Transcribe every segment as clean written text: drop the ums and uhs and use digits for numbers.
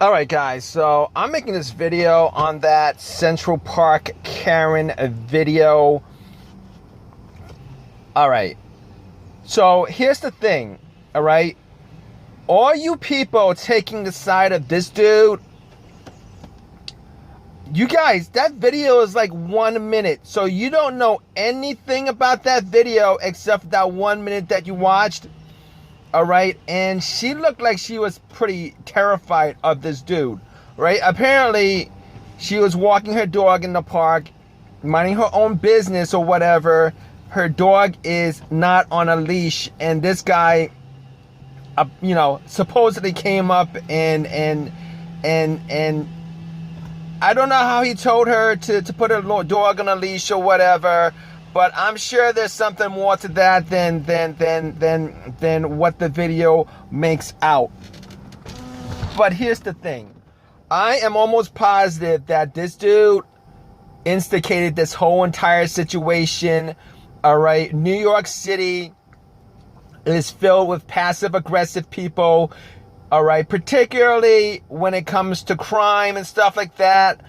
All right, guys, so I'm making this video on that Central Park Karen video. All right, so here's the thing, all right? All you people taking the side of this dude, you guys, that video is like 1 minute. So you don't know anything about that video except that 1 minute that you watched. All right, and she looked like she was pretty terrified of this dude, right? Apparently, she was walking her dog in the park, minding her own business or whatever. Her dog is not on a leash, and this guy, supposedly came up and I don't know how he told her to put her dog on a leash or whatever. But I'm sure there's something more to that than what the video makes out. But here's the thing. I am almost positive that this dude instigated this whole entire situation. All right. New York City is filled with passive-aggressive people. All right. Particularly when it comes to crime and stuff like that.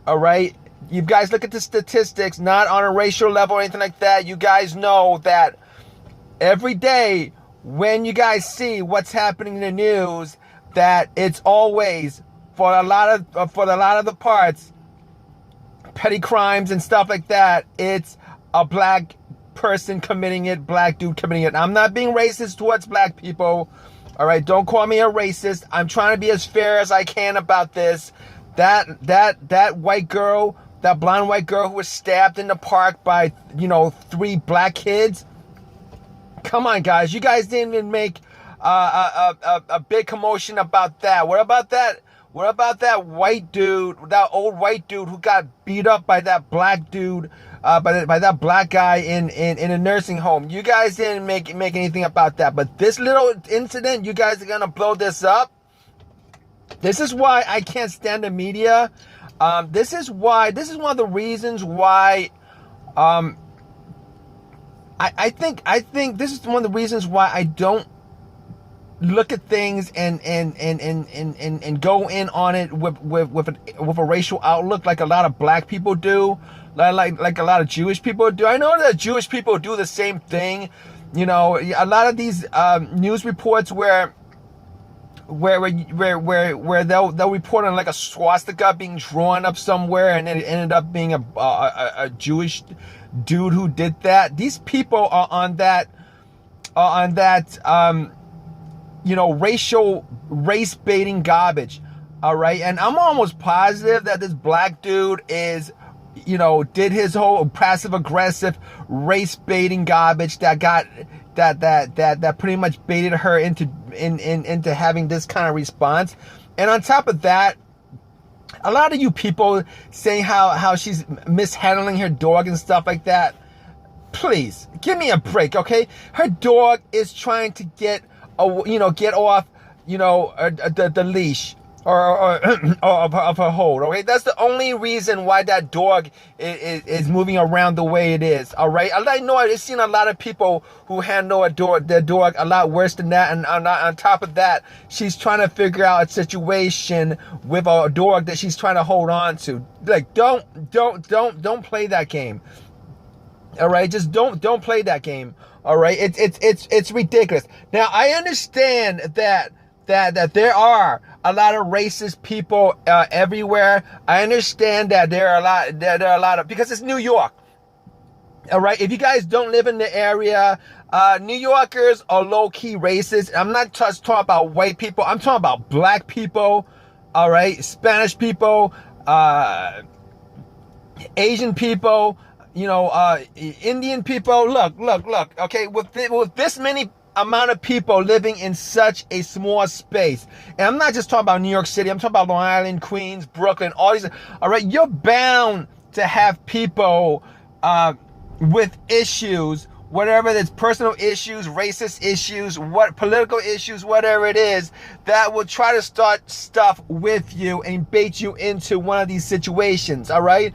All right. You guys look at the statistics, not on a racial level or anything like that. You guys know that every day when you guys see what's happening in the news, that it's always for a lot of the parts, petty crimes and stuff like that. It's a black person committing it, black dude committing it. I'm not being racist towards black people. All right, don't call me a racist. I'm trying to be as fair as I can about this. That white girl. That blonde white girl who was stabbed in the park by, 3 black kids. Come on, guys. You guys didn't even make a big commotion about that. What about that? What about that white dude, that old white dude who got beat up by that black dude, by that black guy in a nursing home? You guys didn't make anything about that. But this little incident, you guys are going to blow this up. This is why I can't stand the media. This is one of the reasons why, I think this is one of the reasons why I don't look at things and go in on it with a racial outlook like a lot of black people do, like a lot of Jewish people do. I know that Jewish people do the same thing. A lot of these news reports where they'll report on like a swastika being drawn up somewhere, and it ended up being a Jewish dude who did that. These people are on that race baiting garbage. All right, and I'm almost positive that this black dude is, did his whole passive aggressive race baiting garbage that pretty much baited her into having this kind of response. And on top of that, a lot of you people saying how she's mishandling her dog and stuff like that. Please give me a break, okay? Her dog is trying to get off the leash or of her hold, okay? That's the only reason why that dog is moving around the way it is, all right? I know I've seen a lot of people who handle their dog a lot worse than that, and on top of that, she's trying to figure out a situation with a dog that she's trying to hold on to. Like, don't play that game, all right? Just don't play that game, all right? It's ridiculous. Now, I understand that there are a lot of racist people everywhere. I understand that there are a lot of, because it's New York. All right. If you guys don't live in the area, New Yorkers are low-key racist. I'm not just talking about white people. I'm talking about black people. All right. Spanish people, Asian people, Indian people. Look. Okay. With this many amount of people living in such a small space, and I'm not just talking about New York City, I'm talking about Long Island, Queens, Brooklyn, all these. All right, you're bound to have people with issues, whatever it's personal issues, racist issues, political issues, whatever it is, that will try to start stuff with you and bait you into one of these situations. All right,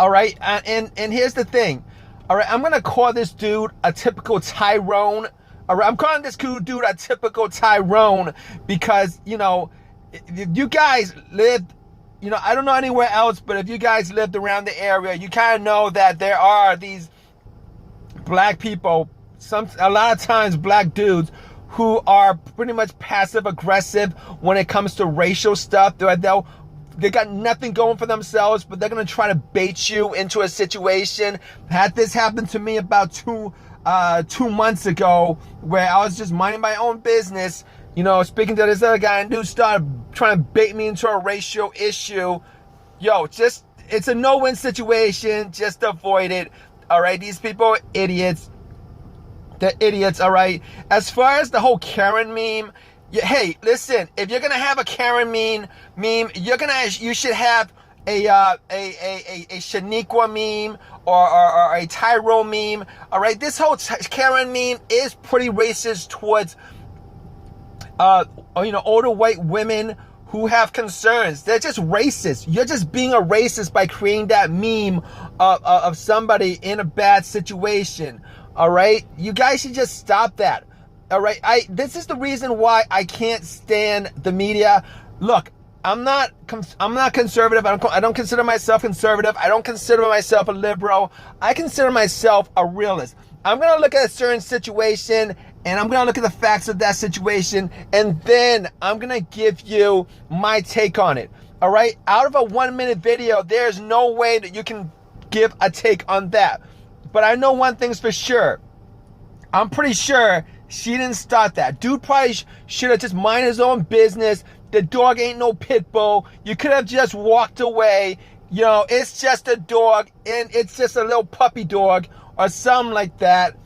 and here's the thing. All right, I'm going to call this dude a typical Tyrone. All right, I'm calling this dude a typical Tyrone because, if you guys lived, I don't know anywhere else, but if you guys lived around the area, you kind of know that there are these black people, a lot of times black dudes, who are pretty much passive aggressive when it comes to racial stuff. They got nothing going for themselves, but they're gonna try to bait you into a situation. Had this happen to me about 2 months ago, where I was just minding my own business, speaking to this other guy, and dude started trying to bait me into a racial issue. It's a no-win situation. Just avoid it. All right, these people are idiots. They're idiots. All right. As far as the whole Karen meme, hey, listen. If you're gonna have a Karen meme, you should have a Shaniqua meme or a Tyrone meme. All right. This whole Karen meme is pretty racist towards older white women who have concerns. They're just racist. You're just being a racist by creating that meme of somebody in a bad situation. All right, you guys should just stop that. All right, this is the reason why I can't stand the media. Look, I'm not conservative. I don't consider myself conservative. I don't consider myself a liberal. I consider myself a realist. I'm gonna look at a certain situation, and I'm gonna look at the facts of that situation, and then I'm gonna give you my take on it. All right, out of a 1-minute video, there's no way that you can give a take on that. But I know one thing's for sure. I'm pretty sure she didn't start that. Dude probably should have just minded his own business. The dog ain't no pit bull. You could have just walked away. It's just a dog, and it's just a little puppy dog or something like that.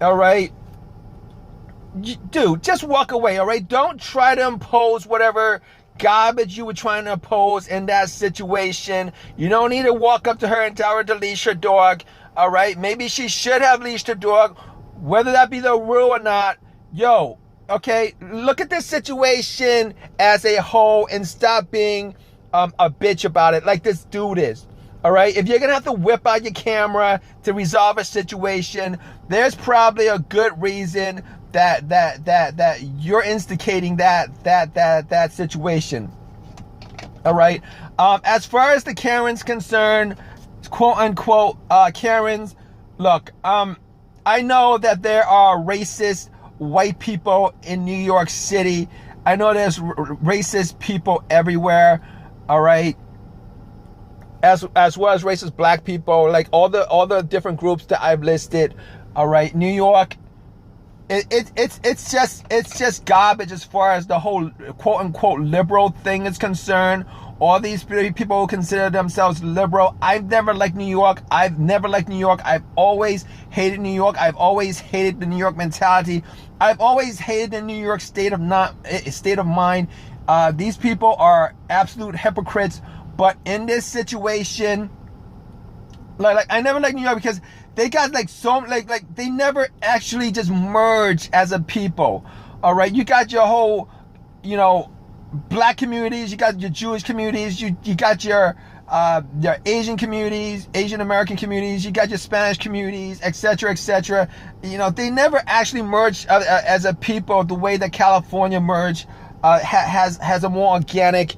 All right? Dude, just walk away, all right? Don't try to impose whatever garbage you were trying to impose in that situation. You don't need to walk up to her and tell her to leash her dog. All right, maybe she should have leashed her dog, whether that be the rule or not. Okay, look at this situation as a whole and stop being a bitch about it like this dude is. All right, if you're gonna have to whip out your camera to resolve a situation, there's probably a good reason that you're instigating that situation. All right, as far as the Karen's concerned, quote unquote Karens, look, I know that there are racist white people in New York City. I know there's racist people everywhere. All right, as well as racist black people, like all the different groups that I've listed. All right, New York, it's just garbage as far as the whole quote unquote liberal thing is concerned. All these people who consider themselves liberal, I've never liked New York. I've always hated New York. I've always hated the New York mentality. I've always hated the New York state of mind. These people are absolute hypocrites. But in this situation, like I never liked New York because they got like they never actually just merged as a people. All right, you got your whole, black communities, you got your Jewish communities, you got your Asian communities, Asian American communities, you got your Spanish communities, etc., etc. They never actually merged as a people the way that California merged. Has a more organic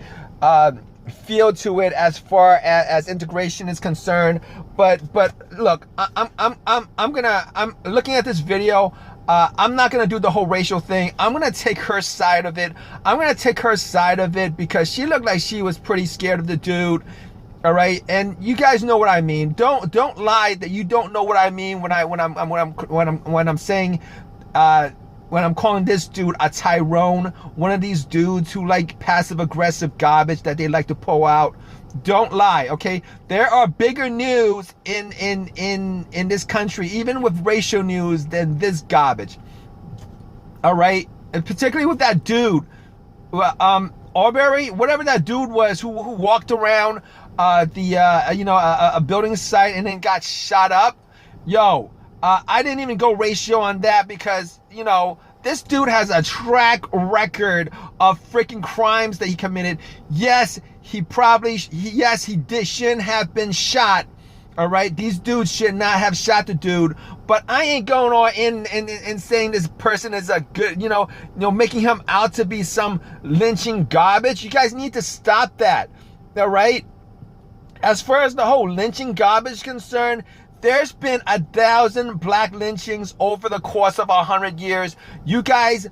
feel to it as far as integration is concerned. But look, I'm looking at this video. I'm not gonna do the whole racial thing. I'm gonna take her side of it. Because she looked like she was pretty scared of the dude. All right, and you guys know what I mean. Don't lie that you don't know what I mean when I'm saying when I'm calling this dude a Tyrone, one of these dudes who like passive aggressive garbage that they like to pull out. Don't lie, okay? There are bigger news in this country, even with racial news, than this garbage. All right, and particularly with that dude, Arbery, whatever that dude was, who walked around a building site and then got shot up. I didn't even go racial on that because this dude has a track record of freaking crimes that he committed. Yes, he shouldn't have been shot All right, these dudes should not have shot the dude, but I ain't going on in and saying this person is a good, making him out to be some lynching garbage. You guys need to stop that. All right. As far as the whole lynching garbage is concerned, there's been 1,000 black lynchings over the course of 100 years. You guys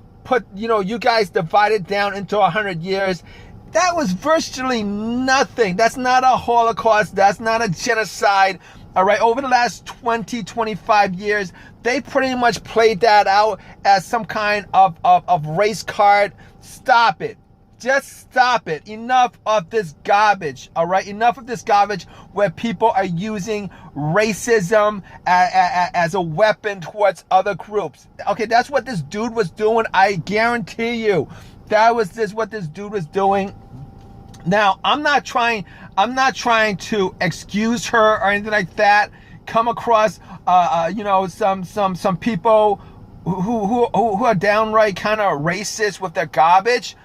you guys divided down into 100 years. That was virtually nothing. That's not a Holocaust. That's not a genocide. All right. Over the last 20, 25 years, they pretty much played that out as some kind of race card. Stop it. Just stop it. Enough of this garbage. All right. Enough of this garbage where people are using racism as a weapon towards other groups. Okay. That's what this dude was doing. I guarantee you. That was just what this dude was doing. Now, I'm not trying to excuse her or anything like that. Come across, some people who are downright kind of racist with their garbage.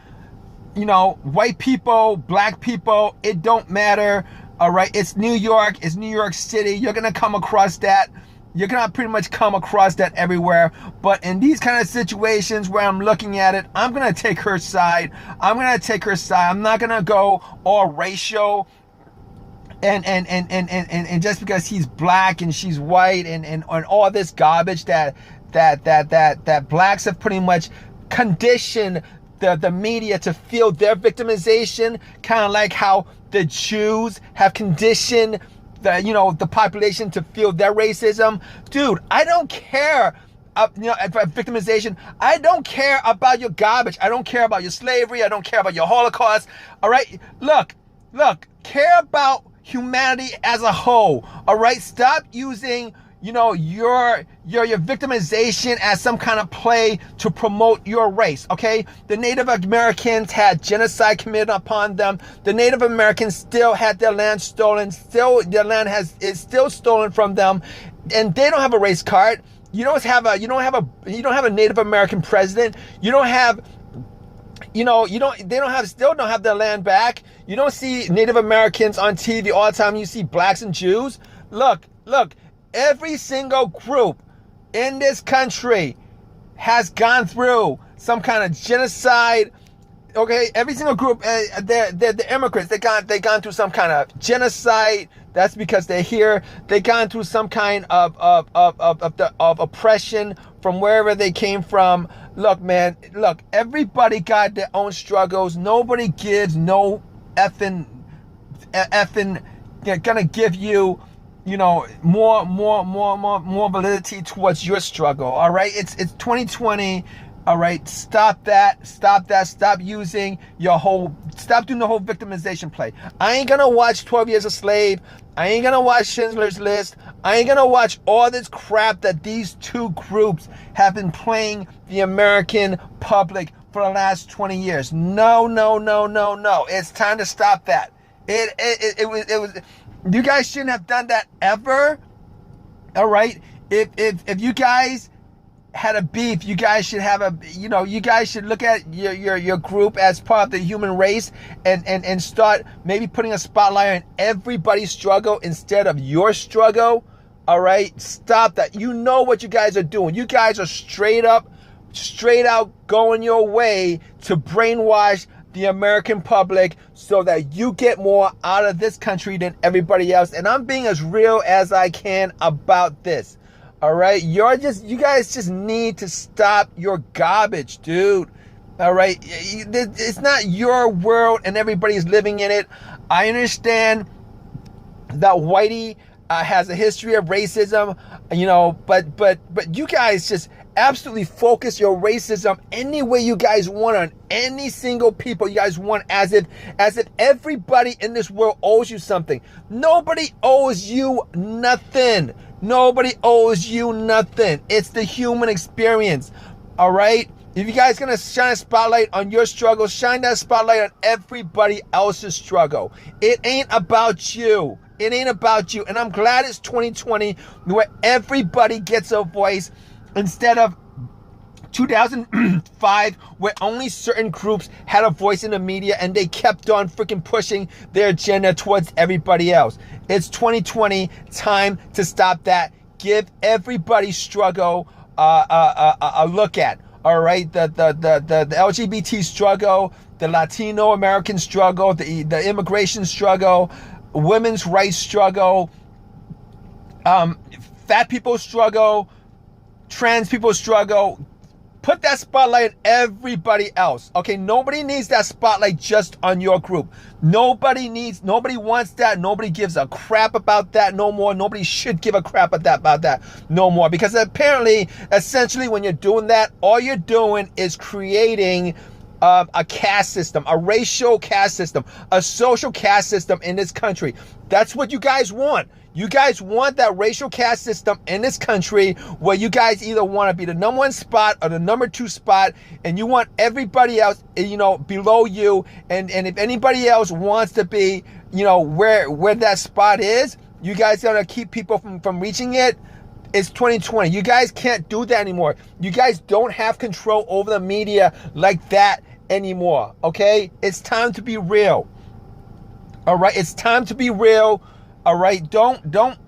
White people, black people, it don't matter. All right, it's New York, it's New York City. You're gonna come across that. You're gonna pretty much come across that everywhere. But in these kind of situations where I'm looking at it, I'm gonna take her side. I'm not gonna go all racial and just because he's black and she's white and all this garbage that blacks have pretty much conditioned the media to feel their victimization, kind of like how the Jews have conditioned the population to feel their racism. Dude, I don't care victimization. I don't care about your garbage. I don't care about your slavery. I don't care about your Holocaust. All right, look, care about humanity as a whole. All right, stop using your victimization as some kind of play to promote your race. Okay, the Native Americans had genocide committed upon them. The Native Americans still had their land stolen. Still, their land is still stolen from them, and they don't have a race card. You don't have a Native American president. You don't have. They still don't have their land back. You don't see Native Americans on TV all the time. You see blacks and Jews. Look. Every single group in this country has gone through some kind of genocide. Okay, every single group, they're the immigrants. They gone through some kind of genocide. That's because they're here. They gone through some kind of oppression from wherever they came from. Look, man. Look, everybody got their own struggles. Nobody gives no effing gonna give you more validity towards your struggle. All right, it's 2020. All right, stop that. Stop using stop doing the whole victimization play. I ain't gonna watch 12 Years a Slave. I ain't gonna watch Schindler's List. I ain't gonna watch all this crap that these two groups have been playing the American public for the last 20 years. No. It's time to stop that. It was. You guys shouldn't have done that ever. All right. If you guys had a beef, you guys should have you guys should look at your group as part of the human race and start maybe putting a spotlight on everybody's struggle instead of your struggle. All right. Stop that. You know what you guys are doing. You guys are straight out going your way to brainwash the American public so that you get more out of this country than everybody else. And I'm being as real as I can about this. All right. You guys just need to stop your garbage, dude. All right. It's not your world and everybody's living in it. I understand that Whitey has a history of racism, but you guys just absolutely focus your racism any way you guys want on any single people you guys want, as if everybody in this world owes you something. Nobody owes you nothing. It's the human experience. All right. If you guys gonna shine a spotlight on your struggle, shine that spotlight on everybody else's struggle. It ain't about you. And I'm glad it's 2020 where everybody gets a voice instead of 2005, where only certain groups had a voice in the media and they kept on freaking pushing their agenda towards everybody else. It's 2020, time to stop that. Give everybody's struggle a look at. All right, the LGBT struggle, the Latino American struggle, the immigration struggle, women's rights struggle, fat people struggle, trans people struggle. Put that spotlight on everybody else. Okay, nobody needs that spotlight just on your group. Nobody wants that. Nobody gives a crap about that no more. Nobody should give a crap about that no more. Because apparently, essentially, when you're doing that, all you're doing is creating a caste system, a racial caste system, a social caste system in this country. That's what you guys want. You guys want that racial caste system in this country where you guys either want to be the number 1 spot or the number 2 spot, and you want everybody else, below you. And if anybody else wants to be, where that spot is, you guys gotta keep people from reaching it. It's 2020. You guys can't do that anymore. You guys don't have control over the media like that anymore. Okay? It's time to be real. All right? It's time to be real. All right? Don't